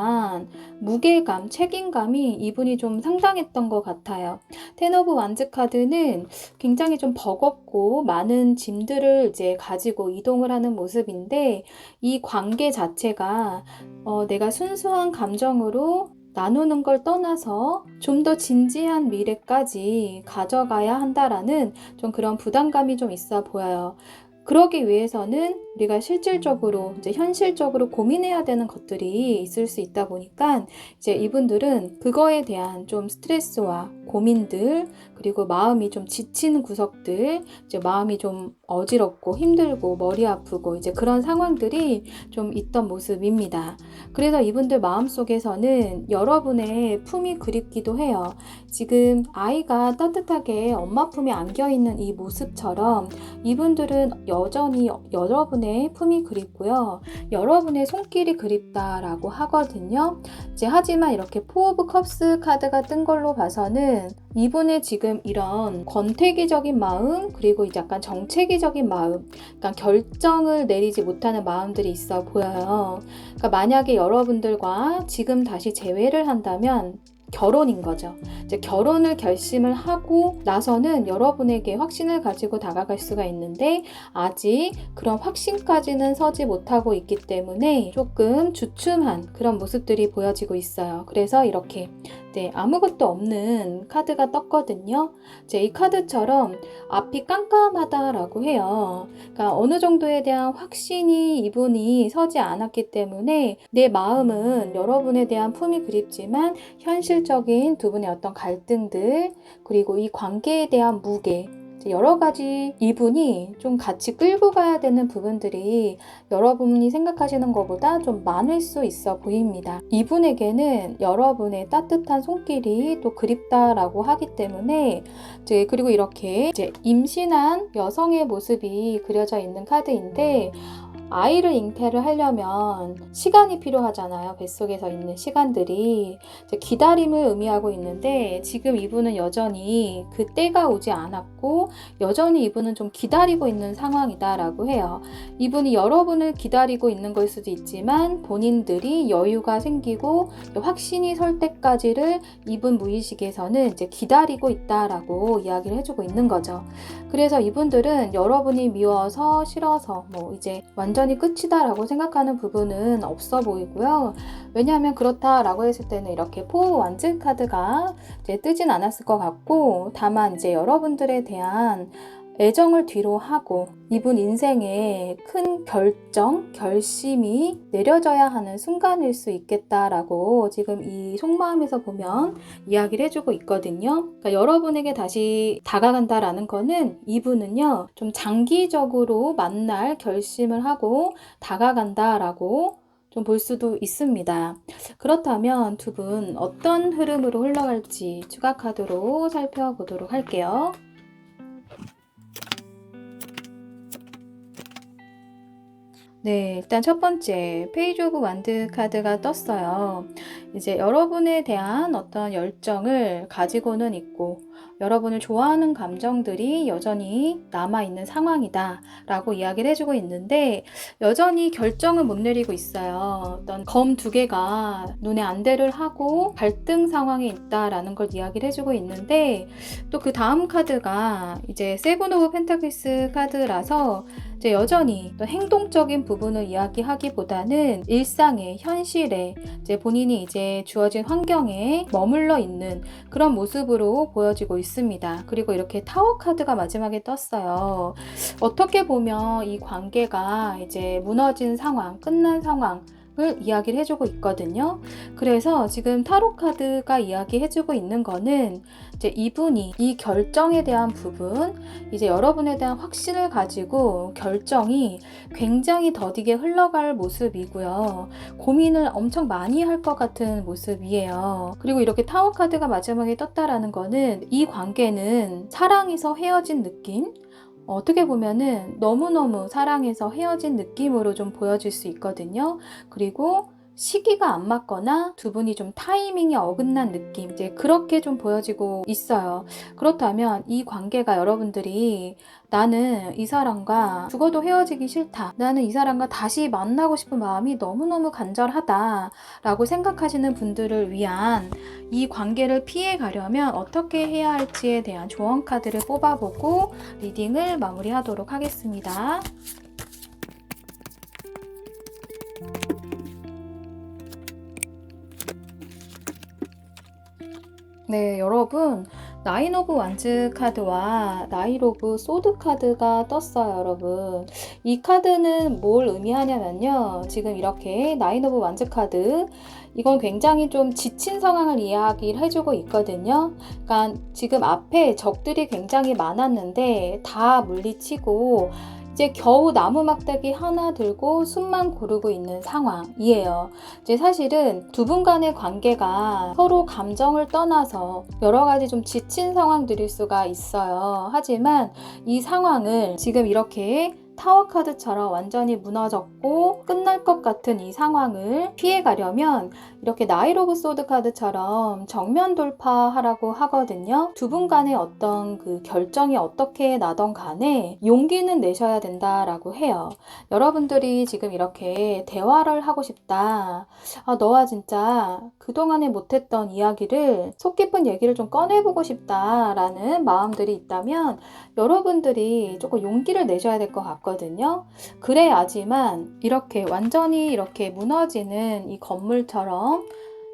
무게감, 책임감이 이분이 좀 상당했던 것 같아요. 텐 오브 완즈 카드는 굉장히 좀 버겁고 많은 짐들을 이제 가지고 이동을 하는 모습인데 이 관계 자체가 내가 순수한 감정으로 나누는 걸 떠나서 좀 더 진지한 미래까지 가져가야 한다라는 좀 그런 부담감이 좀 있어 보여요. 그러기 위해서는 우리가 실질적으로 이제 현실적으로 고민해야 되는 것들이 있을 수 있다 보니까 이제 이분들은 그거에 대한 좀 스트레스와 고민들 그리고 마음이 좀 지치는 구석들 이제 마음이 좀 어지럽고 힘들고 머리 아프고 이제 그런 상황들이 좀 있던 모습입니다. 그래서 이분들 마음속에서는 여러분의 품이 그립기도 해요. 지금 아이가 따뜻하게 엄마 품에 안겨있는 이 모습처럼 이분들은 여전히 여러분의 품이 그립고요. 여러분의 손길이 그립다라고 하거든요. 이제 하지만 이렇게 포 오브 컵스 카드가 뜬 걸로 봐서는 이분의 지금 이런 권태기적인 마음 그리고 이제 약간 정체기적인 마음 그러니까 결정을 내리지 못하는 마음들이 있어 보여요. 그러니까 만약에 여러분들과 지금 다시 재회를 한다면 결혼인 거죠. 이제 결혼을 결심을 하고 나서는 여러분에게 확신을 가지고 다가갈 수가 있는데 아직 그런 확신까지는 서지 못하고 있기 때문에 조금 주춤한 그런 모습들이 보여지고 있어요. 그래서 이렇게 아무것도 없는 카드가 떴거든요. 이제 이 카드처럼 앞이 깜깜하다라고 해요. 그러니까 어느 정도에 대한 확신이 이분이 서지 않았기 때문에 내 마음은 여러분에 대한 품이 그립지만 현실적인 두 분의 어떤 갈등들 그리고 이 관계에 대한 무게 여러 가지 이분이 좀 같이 끌고 가야 되는 부분들이 여러분이 생각하시는 것보다 좀 많을 수 있어 보입니다. 이분에게는 여러분의 따뜻한 손길이 또 그립다라고 하기 때문에 그리고 이렇게 임신한 여성의 모습이 그려져 있는 카드인데 아이를 잉태를 하려면 시간이 필요하잖아요. 뱃속에서 있는 시간들이 기다림을 의미하고 있는데 지금 이분은 여전히 그 때가 오지 않았고 여전히 이분은 좀 기다리고 있는 상황이다라고 해요. 이분이 여러분을 기다리고 있는 걸 수도 있지만 본인들이 여유가 생기고 확신이 설 때까지를 이분 무의식에서는 이제 기다리고 있다라고 이야기를 해주고 있는 거죠. 그래서 이분들은 여러분이 미워서 싫어서 이제 완전히 끝이다라고 생각하는 부분은 없어 보이고요. 왜냐하면 그렇다라고 했을 때는 이렇게 포 완즈 카드가 뜨진 않았을 것 같고 다만 이제 여러분들에 대한 애정을 뒤로 하고 이분 인생에 큰 결심이 내려져야 하는 순간일 수 있겠다라고 지금 이 속마음에서 보면 이야기를 해주고 있거든요. 그러니까 여러분에게 다시 다가간다라는 거는 이분은요 좀 장기적으로 만날 결심을 하고 다가간다라고 좀 볼 수도 있습니다. 그렇다면 두 분 어떤 흐름으로 흘러갈지 추가 카드로 살펴보도록 할게요. 네, 일단 첫 번째 페이지 오브 완드 카드가 떴어요. 이제 여러분에 대한 어떤 열정을 가지고는 있고 여러분을 좋아하는 감정들이 여전히 남아있는 상황이다 라고 이야기를 해주고 있는데 여전히 결정을 못 내리고 있어요. 어떤 검 두 개가 눈에 안대를 하고 갈등 상황에 있다라는 걸 이야기를 해주고 있는데 또 그 다음 카드가 이제 세븐 오브 펜타클스 카드라서 이제 여전히 또 행동적인 부분을 이야기하기보다는 일상의 현실에 이제 본인이 이제 주어진 환경에 머물러 있는 그런 모습으로 보여지고 있습니다. 그리고 이렇게 타워 카드가 마지막에 떴어요. 어떻게 보면 이 관계가 이제 무너진 상황, 끝난 상황 을 이야기를 해주고 있거든요. 그래서 지금 타로 카드가 이야기해주고 있는 거는 이제 이분이 이 결정에 대한 부분, 이제 여러분에 대한 확신을 가지고 결정이 굉장히 더디게 흘러갈 모습이고요. 고민을 엄청 많이 할 것 같은 모습이에요. 그리고 이렇게 타워 카드가 마지막에 떴다라는 거는 이 관계는 사랑에서 헤어진 느낌? 어떻게 보면은 너무너무 사랑해서 헤어진 느낌으로 좀 보여질 수 있거든요. 그리고 시기가 안 맞거나 두 분이 좀 타이밍이 어긋난 느낌, 이제 그렇게 좀 보여지고 있어요. 그렇다면 이 관계가 여러분들이 나는 이 사람과 죽어도 헤어지기 싫다, 나는 이 사람과 다시 만나고 싶은 마음이 너무너무 간절하다 라고 생각하시는 분들을 위한 이 관계를 피해 가려면 어떻게 해야 할지에 대한 조언 카드를 뽑아보고 리딩을 마무리하도록 하겠습니다. 네, 여러분, 나인 오브 완즈 카드와 나인 오브 소드 카드가 떴어요, 여러분. 이 카드는 뭘 의미하냐면요. 지금 이렇게 나인 오브 완즈 카드, 이건 굉장히 좀 지친 상황을 이야기를 해주고 있거든요. 그러니까 지금 앞에 적들이 굉장히 많았는데 다 물리치고 이제 겨우 나무 막대기 하나 들고 숨만 고르고 있는 상황이에요. 이제 사실은 두 분 간의 관계가 서로 감정을 떠나서 여러 가지 좀 지친 상황들일 수가 있어요. 하지만 이 상황을 지금 이렇게 타워 카드처럼 완전히 무너졌고 끝날 것 같은 이 상황을 피해가려면 이렇게 나인 오브 소드 카드처럼 정면 돌파하라고 하거든요. 두 분 간의 어떤 그 결정이 어떻게 나던 간에 용기는 내셔야 된다라고 해요. 여러분들이 지금 이렇게 대화를 하고 싶다. 너와 진짜 그동안에 못했던 이야기를 속 깊은 얘기를 좀 꺼내보고 싶다라는 마음들이 있다면 여러분들이 조금 용기를 내셔야 될 것 같거든요. 그래야지만 이렇게 완전히 이렇게 무너지는 이 건물처럼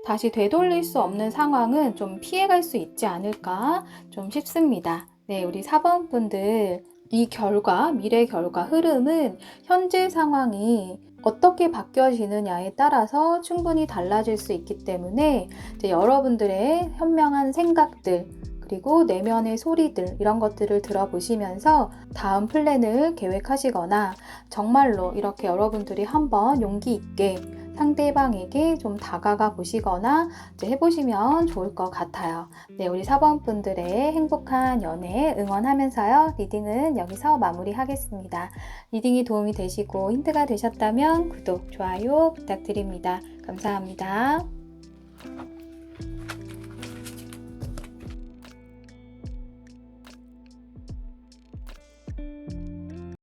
다시 되돌릴 수 없는 상황은 좀 피해갈 수 있지 않을까 좀 싶습니다. 네, 우리 4번 분들, 이 결과, 미래 결과 흐름은 현재 상황이 어떻게 바뀌어지느냐에 따라서 충분히 달라질 수 있기 때문에 이제 여러분들의 현명한 생각들, 그리고 내면의 소리들, 이런 것들을 들어보시면서 다음 플랜을 계획하시거나 정말로 이렇게 여러분들이 한번 용기 있게 상대방에게 좀 다가가 보시거나 이제 해보시면 좋을 것 같아요. 네, 우리 4번 분들의 행복한 연애 응원하면서요. 리딩은 여기서 마무리하겠습니다. 리딩이 도움이 되시고 힌트가 되셨다면 구독, 좋아요 부탁드립니다. 감사합니다.